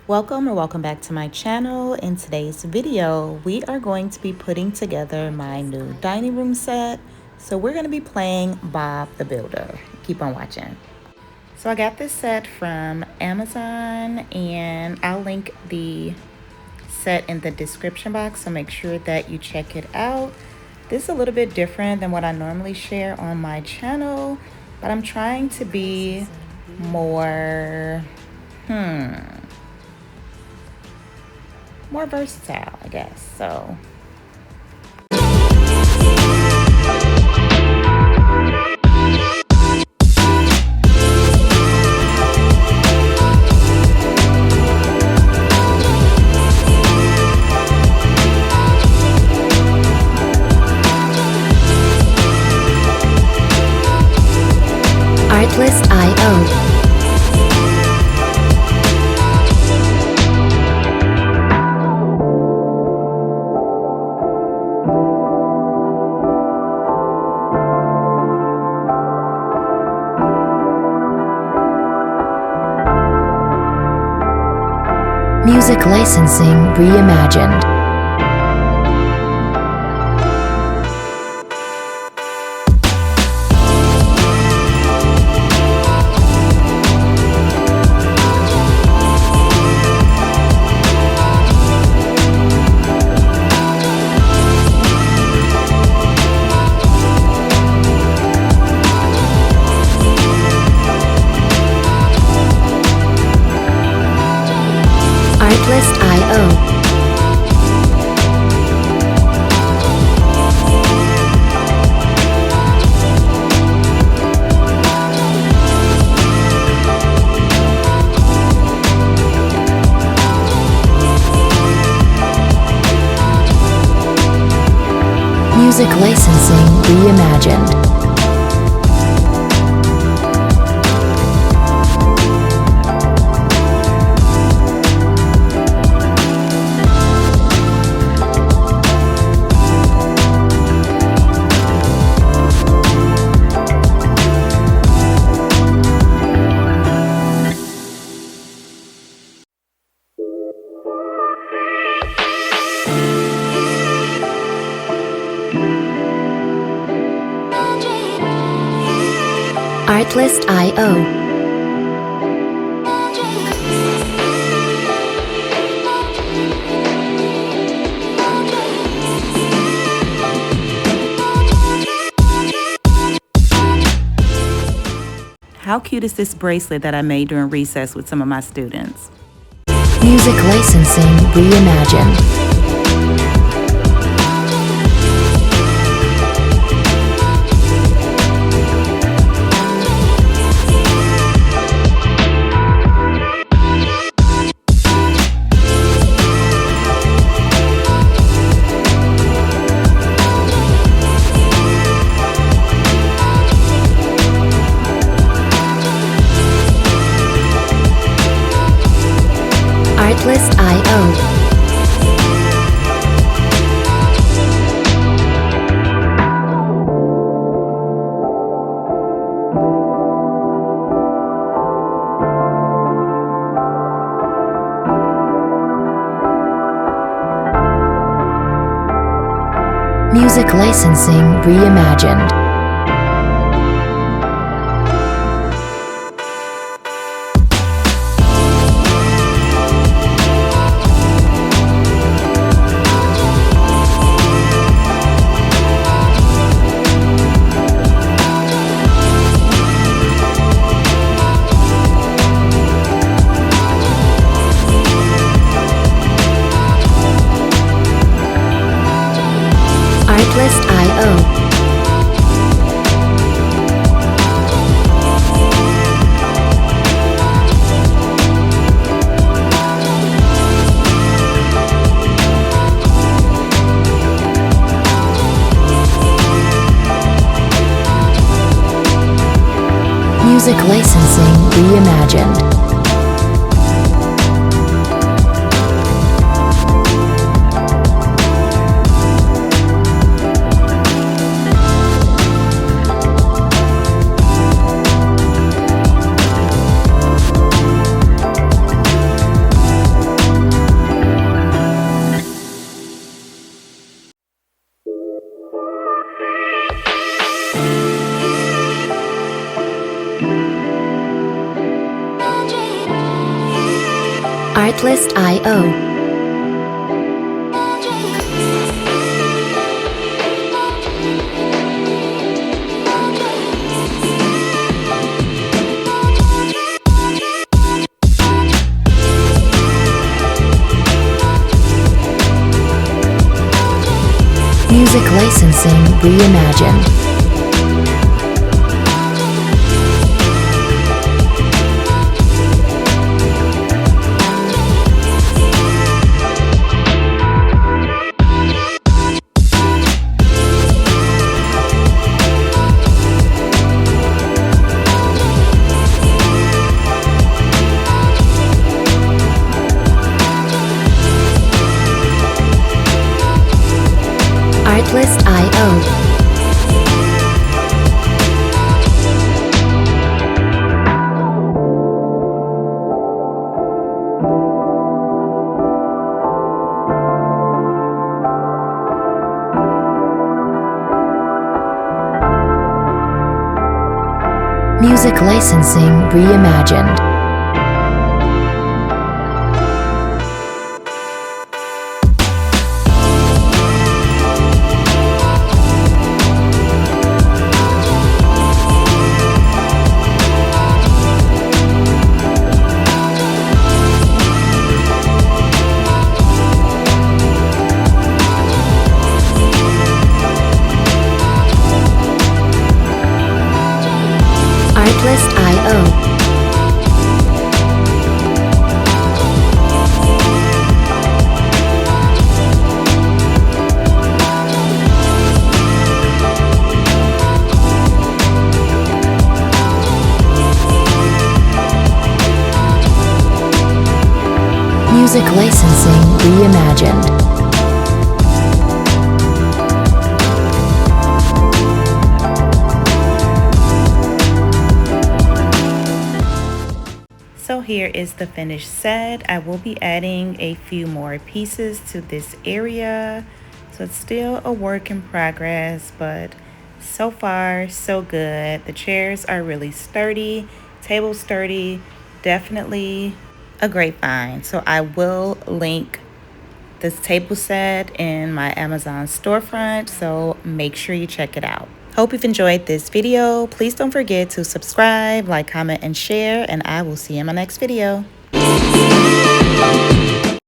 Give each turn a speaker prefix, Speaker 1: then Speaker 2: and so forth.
Speaker 1: Welcome back to my channel. In today's video, we are going to be putting together my new dining room set. So we're going to be playing Bob the Builder. Keep on watching. So I got this set from Amazon and I'll link the set in the description box, so make sure that you check it out. This is a little bit different than what I normally share on my channel, but I'm trying to be more versatile, I guess. So
Speaker 2: Artlist.io. Music licensing reimagined. Artlist.io. Music licensing reimagined. Artlist.io.
Speaker 1: how cute is this bracelet that I made during recess with some of my students?
Speaker 2: Music licensing reimagined. Artlist.io. Music licensing reimagined. Artlist.io. Music licensing reimagined. Artlist.io. Music licensing reimagined. Artlist.io. Music licensing reimagined. Artlist.io. Music licensing reimagined.
Speaker 1: So here is the finished set. I will be adding a few more pieces to this area. So it's still a work in progress, but so far so good. The chairs are really sturdy, table sturdy, definitely a great find. So I will link this table set in my Amazon storefront, so make sure you check it out. Hope you've enjoyed this video. Please don't forget to subscribe, like, comment, and share, and I will see you in my next video.